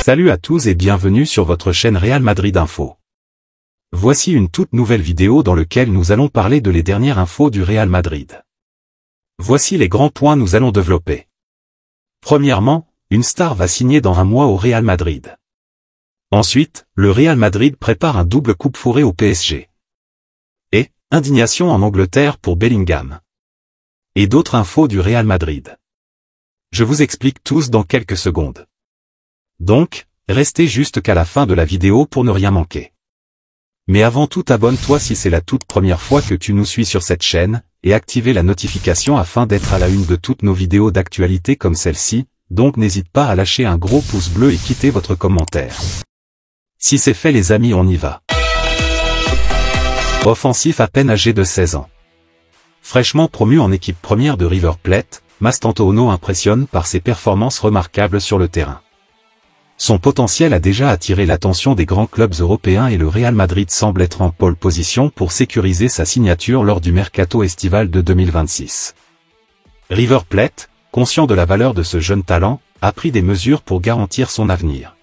Salut à tous et bienvenue sur votre chaîne Real Madrid Info. Voici une toute nouvelle vidéo dans laquelle nous allons parler de les dernières infos du Real Madrid. Voici les grands points nous allons développer. Premièrement, une star va signer dans un mois au Real Madrid. Ensuite, le Real Madrid prépare un double coupe fourré au PSG. Et, indignation en Angleterre pour Bellingham. Et d'autres infos du Real Madrid. Je vous explique tous dans quelques secondes. Donc, restez juste qu'à la fin de la vidéo pour ne rien manquer. Mais avant tout, abonne-toi si c'est la toute première fois que tu nous suis sur cette chaîne, et activez la notification afin d'être à la une de toutes nos vidéos d'actualité comme celle-ci, donc n'hésite pas à lâcher un gros pouce bleu et quitter votre commentaire. Si c'est fait les amis, on y va. Offensif à peine âgé de 16 ans. Fraîchement promu en équipe première de River Plate, Mastantuono impressionne par ses performances remarquables sur le terrain. Son potentiel a déjà attiré l'attention des grands clubs européens et le Real Madrid semble être en pole position pour sécuriser sa signature lors du mercato estival de 2026. River Plate, conscient de la valeur de ce jeune talent, a pris des mesures pour garantir son avenir.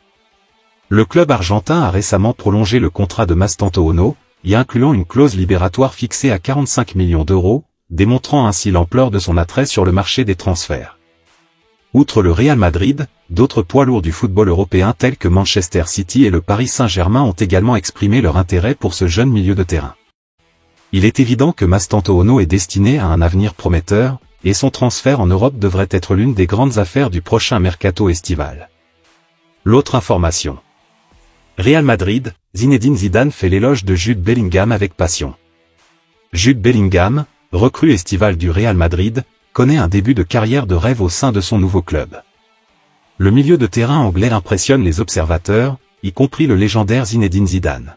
Le club argentin a récemment prolongé le contrat de Mastantuono, y incluant une clause libératoire fixée à 45 millions d'euros, démontrant ainsi l'ampleur de son attrait sur le marché des transferts. Outre le Real Madrid, d'autres poids lourds du football européen tels que Manchester City et le Paris Saint-Germain ont également exprimé leur intérêt pour ce jeune milieu de terrain. Il est évident que Mastantuono est destiné à un avenir prometteur, et son transfert en Europe devrait être l'une des grandes affaires du prochain mercato estival. L'autre information. Real Madrid, Zinedine Zidane fait l'éloge de Jude Bellingham avec passion. Jude Bellingham, recrue estivale du Real Madrid, connaît un début de carrière de rêve au sein de son nouveau club. Le milieu de terrain anglais impressionne les observateurs, y compris le légendaire Zinedine Zidane.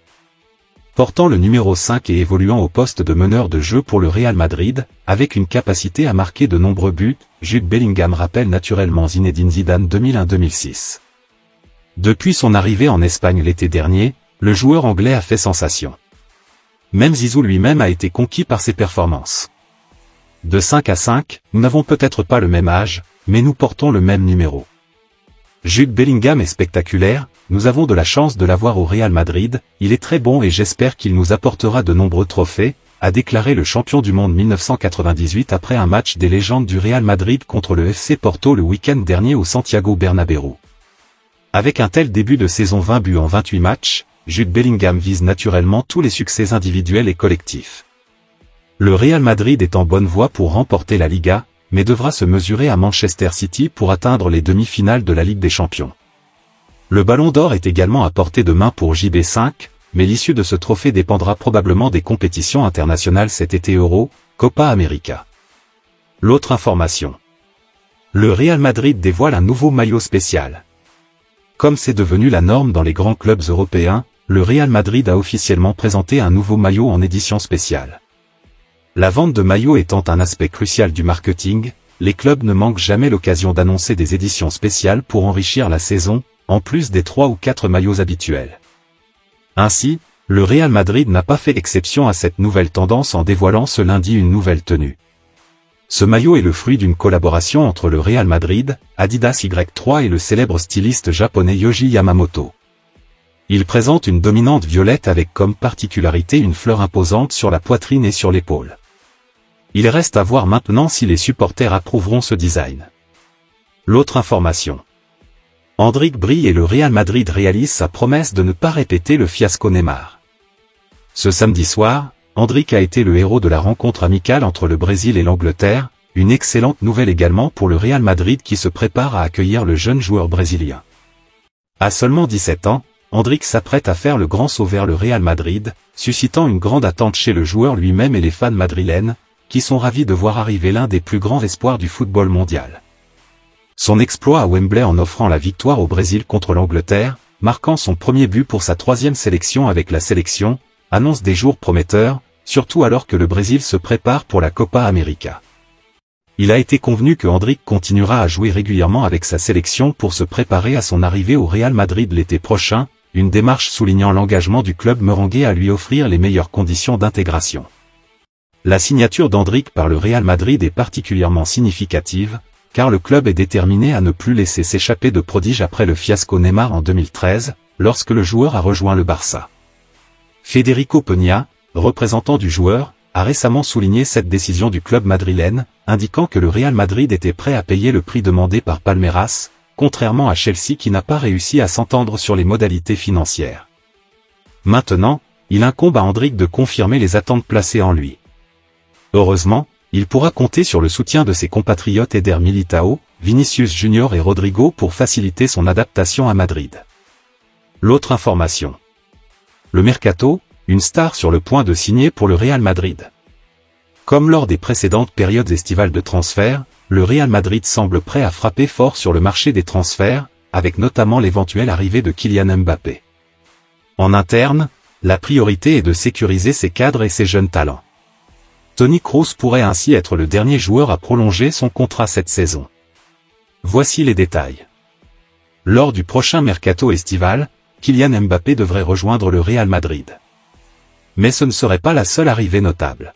Portant le numéro 5 et évoluant au poste de meneur de jeu pour le Real Madrid, avec une capacité à marquer de nombreux buts, Jude Bellingham rappelle naturellement Zinedine Zidane 2001-2006. Depuis son arrivée en Espagne l'été dernier, le joueur anglais a fait sensation. Même Zizou lui-même a été conquis par ses performances. De 5 à 5, nous n'avons peut-être pas le même âge, mais nous portons le même numéro. Jude Bellingham est spectaculaire, nous avons de la chance de l'avoir au Real Madrid, il est très bon et j'espère qu'il nous apportera de nombreux trophées, a déclaré le champion du monde 1998 après un match des légendes du Real Madrid contre le FC Porto le week-end dernier au Santiago Bernabéu. Avec un tel début de saison 20 buts en 28 matchs, Jude Bellingham vise naturellement tous les succès individuels et collectifs. Le Real Madrid est en bonne voie pour remporter la Liga, mais devra se mesurer à Manchester City pour atteindre les demi-finales de la Ligue des Champions. Le Ballon d'Or est également à portée de main pour JB5, mais l'issue de ce trophée dépendra probablement des compétitions internationales cet été Euro, Copa América. L'autre information. Le Real Madrid dévoile un nouveau maillot spécial. Comme c'est devenu la norme dans les grands clubs européens, le Real Madrid a officiellement présenté un nouveau maillot en édition spéciale. La vente de maillots étant un aspect crucial du marketing, les clubs ne manquent jamais l'occasion d'annoncer des éditions spéciales pour enrichir la saison, en plus des 3 ou 4 maillots habituels. Ainsi, le Real Madrid n'a pas fait exception à cette nouvelle tendance en dévoilant ce lundi une nouvelle tenue. Ce maillot est le fruit d'une collaboration entre le Real Madrid, Adidas Y3 et le célèbre styliste japonais Yohji Yamamoto. Il présente une dominante violette avec comme particularité une fleur imposante sur la poitrine et sur l'épaule. Il reste à voir maintenant si les supporters approuveront ce design. L'autre information. Endrick brille et le Real Madrid réalise sa promesse de ne pas répéter le fiasco Neymar. Ce samedi soir, Endrick a été le héros de la rencontre amicale entre le Brésil et l'Angleterre, une excellente nouvelle également pour le Real Madrid qui se prépare à accueillir le jeune joueur brésilien. À seulement 17 ans, Endrick s'apprête à faire le grand saut vers le Real Madrid, suscitant une grande attente chez le joueur lui-même et les fans madrilènes, qui sont ravis de voir arriver l'un des plus grands espoirs du football mondial. Son exploit à Wembley en offrant la victoire au Brésil contre l'Angleterre, marquant son premier but pour sa 3e sélection avec la sélection, annonce des jours prometteurs, surtout alors que le Brésil se prépare pour la Copa América. Il a été convenu que Endrick continuera à jouer régulièrement avec sa sélection pour se préparer à son arrivée au Real Madrid l'été prochain, une démarche soulignant l'engagement du club merengue à lui offrir les meilleures conditions d'intégration. La signature d'Endrick par le Real Madrid est particulièrement significative, car le club est déterminé à ne plus laisser s'échapper de prodiges après le fiasco Neymar en 2013, lorsque le joueur a rejoint le Barça. Federico Peña, représentant du joueur, a récemment souligné cette décision du club madrilène, indiquant que le Real Madrid était prêt à payer le prix demandé par Palmeiras, contrairement à Chelsea qui n'a pas réussi à s'entendre sur les modalités financières. Maintenant, il incombe à Endrick de confirmer les attentes placées en lui. Heureusement, il pourra compter sur le soutien de ses compatriotes Eder Militao, Vinicius Junior et Rodrigo pour faciliter son adaptation à Madrid. L'autre information. Le mercato, une star sur le point de signer pour le Real Madrid. Comme lors des précédentes périodes estivales de transfert, le Real Madrid semble prêt à frapper fort sur le marché des transferts, avec notamment l'éventuelle arrivée de Kylian Mbappé. En interne, la priorité est de sécuriser ses cadres et ses jeunes talents. Toni Kroos pourrait ainsi être le dernier joueur à prolonger son contrat cette saison. Voici les détails. Lors du prochain mercato estival, Kylian Mbappé devrait rejoindre le Real Madrid. Mais ce ne serait pas la seule arrivée notable.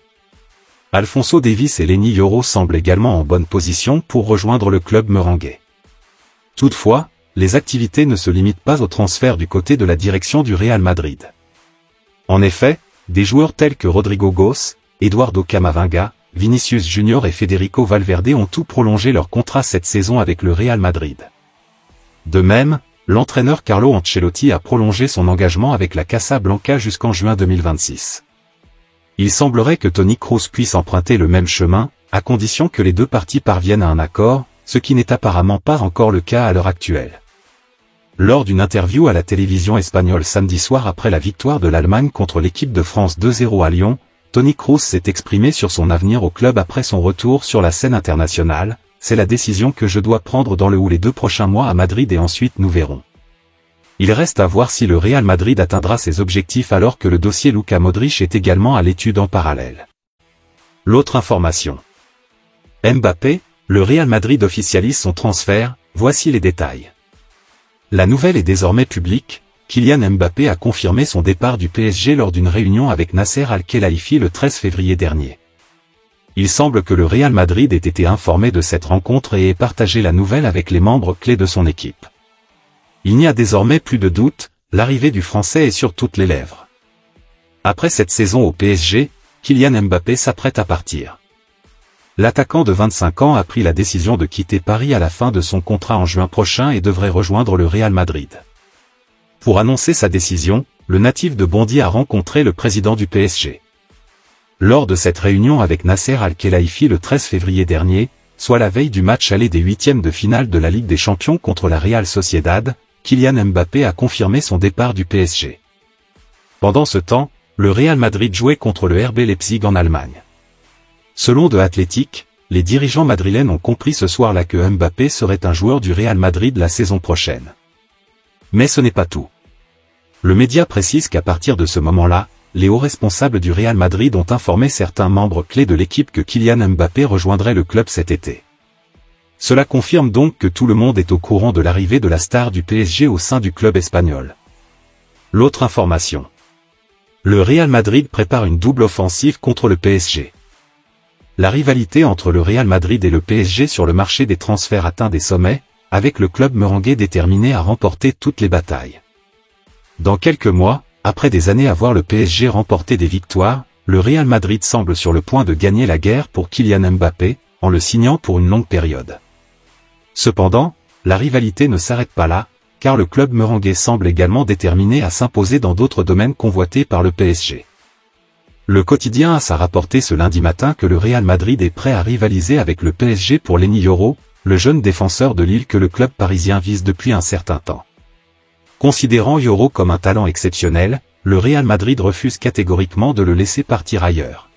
Alphonso Davies et Leny Yoro semblent également en bonne position pour rejoindre le club merengue. Toutefois, les activités ne se limitent pas au transfert du côté de la direction du Real Madrid. En effet, des joueurs tels que Rodrigo Goes, Eduardo Camavinga, Vinicius Junior et Federico Valverde ont tout prolongé leur contrat cette saison avec le Real Madrid. De même, l'entraîneur Carlo Ancelotti a prolongé son engagement avec la Casablanca jusqu'en juin 2026. Il semblerait que Toni Kroos puisse emprunter le même chemin, à condition que les deux parties parviennent à un accord, ce qui n'est apparemment pas encore le cas à l'heure actuelle. Lors d'une interview à la télévision espagnole samedi soir après la victoire de l'Allemagne contre l'équipe de France 2-0 à Lyon, Toni Kroos s'est exprimé sur son avenir au club après son retour sur la scène internationale. C'est la décision que je dois prendre dans le ou les 2 prochains mois à Madrid et ensuite nous verrons. Il reste à voir si le Real Madrid atteindra ses objectifs alors que le dossier Luka Modric est également à l'étude en parallèle. L'autre information. Mbappé, le Real Madrid officialise son transfert, voici les détails. La nouvelle est désormais publique, Kylian Mbappé a confirmé son départ du PSG lors d'une réunion avec Nasser Al-Khelaifi le 13 février dernier. Il semble que le Real Madrid ait été informé de cette rencontre et ait partagé la nouvelle avec les membres clés de son équipe. Il n'y a désormais plus de doute, l'arrivée du Français est sur toutes les lèvres. Après cette saison au PSG, Kylian Mbappé s'apprête à partir. L'attaquant de 25 ans a pris la décision de quitter Paris à la fin de son contrat en juin prochain et devrait rejoindre le Real Madrid. Pour annoncer sa décision, le natif de Bondy a rencontré le président du PSG. Lors de cette réunion avec Nasser Al-Khelaifi le 13 février dernier, soit la veille du match aller des huitièmes de finale de la Ligue des Champions contre la Real Sociedad, Kylian Mbappé a confirmé son départ du PSG. Pendant ce temps, le Real Madrid jouait contre le RB Leipzig en Allemagne. Selon The Athletic, les dirigeants madrilènes ont compris ce soir-là que Mbappé serait un joueur du Real Madrid la saison prochaine. Mais ce n'est pas tout. Le média précise qu'à partir de ce moment-là, les hauts responsables du Real Madrid ont informé certains membres clés de l'équipe que Kylian Mbappé rejoindrait le club cet été. Cela confirme donc que tout le monde est au courant de l'arrivée de la star du PSG au sein du club espagnol. L'autre information. Le Real Madrid prépare une double offensive contre le PSG. La rivalité entre le Real Madrid et le PSG sur le marché des transferts atteint des sommets, avec le club merengue déterminé à remporter toutes les batailles. Dans quelques mois, après des années à voir le PSG remporter des victoires, le Real Madrid semble sur le point de gagner la guerre pour Kylian Mbappé, en le signant pour une longue période. Cependant, la rivalité ne s'arrête pas là, car le club merengue semble également déterminé à s'imposer dans d'autres domaines convoités par le PSG. Le quotidien AS a rapporté ce lundi matin que le Real Madrid est prêt à rivaliser avec le PSG pour Leny Yoro, le jeune défenseur de Lille que le club parisien vise depuis un certain temps. Considérant Yoro comme un talent exceptionnel, le Real Madrid refuse catégoriquement de le laisser partir ailleurs.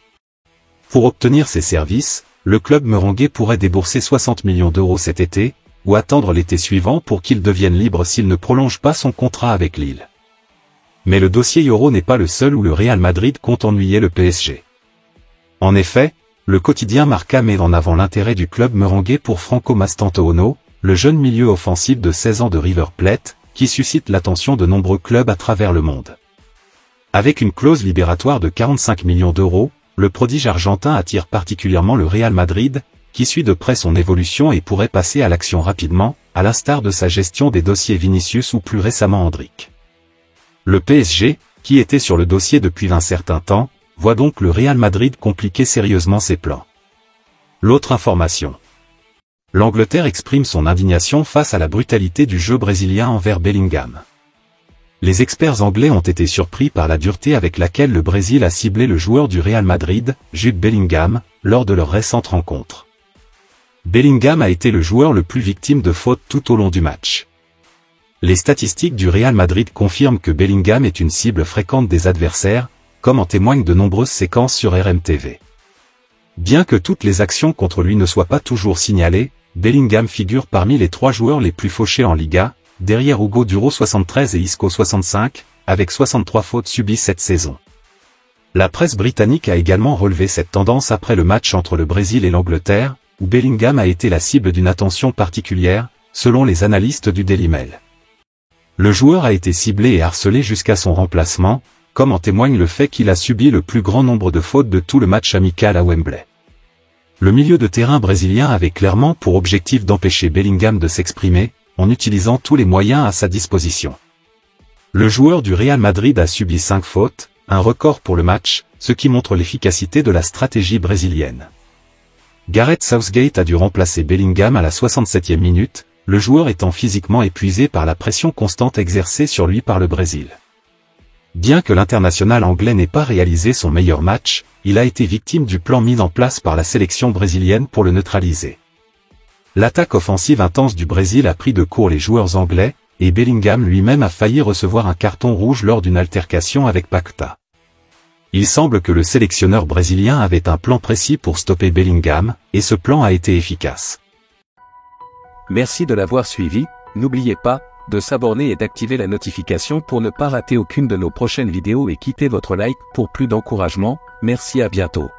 Pour obtenir ses services, le club merengue pourrait débourser 60 millions d'euros cet été, ou attendre l'été suivant pour qu'il devienne libre s'il ne prolonge pas son contrat avec Lille. Mais le dossier Yoro n'est pas le seul où le Real Madrid compte ennuyer le PSG. En effet, le quotidien Marca met en avant l'intérêt du club merengue pour Franco Mastantuono, le jeune milieu offensif de 16 ans de River Plate, qui suscite l'attention de nombreux clubs à travers le monde. Avec une clause libératoire de 45 millions d'euros, le prodige argentin attire particulièrement le Real Madrid, qui suit de près son évolution et pourrait passer à l'action rapidement, à l'instar de sa gestion des dossiers Vinicius ou plus récemment Endrick. Le PSG, qui était sur le dossier depuis un certain temps, voit donc le Real Madrid compliquer sérieusement ses plans. L'autre information. L'Angleterre exprime son indignation face à la brutalité du jeu brésilien envers Bellingham. Les experts anglais ont été surpris par la dureté avec laquelle le Brésil a ciblé le joueur du Real Madrid, Jude Bellingham, lors de leur récente rencontre. Bellingham a été le joueur le plus victime de fautes tout au long du match. Les statistiques du Real Madrid confirment que Bellingham est une cible fréquente des adversaires, comme en témoignent de nombreuses séquences sur RMTV. Bien que toutes les actions contre lui ne soient pas toujours signalées, Bellingham figure parmi les 3 joueurs les plus fauchés en Liga, derrière Hugo Duro 73 et Isco 65, avec 63 fautes subies cette saison. La presse britannique a également relevé cette tendance après le match entre le Brésil et l'Angleterre, où Bellingham a été la cible d'une attention particulière, selon les analystes du Daily Mail. Le joueur a été ciblé et harcelé jusqu'à son remplacement, comme en témoigne le fait qu'il a subi le plus grand nombre de fautes de tout le match amical à Wembley. Le milieu de terrain brésilien avait clairement pour objectif d'empêcher Bellingham de s'exprimer, en utilisant tous les moyens à sa disposition. Le joueur du Real Madrid a subi 5 fautes, un record pour le match, ce qui montre l'efficacité de la stratégie brésilienne. Gareth Southgate a dû remplacer Bellingham à la 67e minute, le joueur étant physiquement épuisé par la pression constante exercée sur lui par le Brésil. Bien que l'international anglais n'ait pas réalisé son meilleur match, il a été victime du plan mis en place par la sélection brésilienne pour le neutraliser. L'attaque offensive intense du Brésil a pris de court les joueurs anglais, et Bellingham lui-même a failli recevoir un carton rouge lors d'une altercation avec Paquetá. Il semble que le sélectionneur brésilien avait un plan précis pour stopper Bellingham, et ce plan a été efficace. Merci de l'avoir suivi, n'oubliez pas de s'abonner et d'activer la notification pour ne pas rater aucune de nos prochaines vidéos et quittez votre like pour plus d'encouragement, merci à bientôt.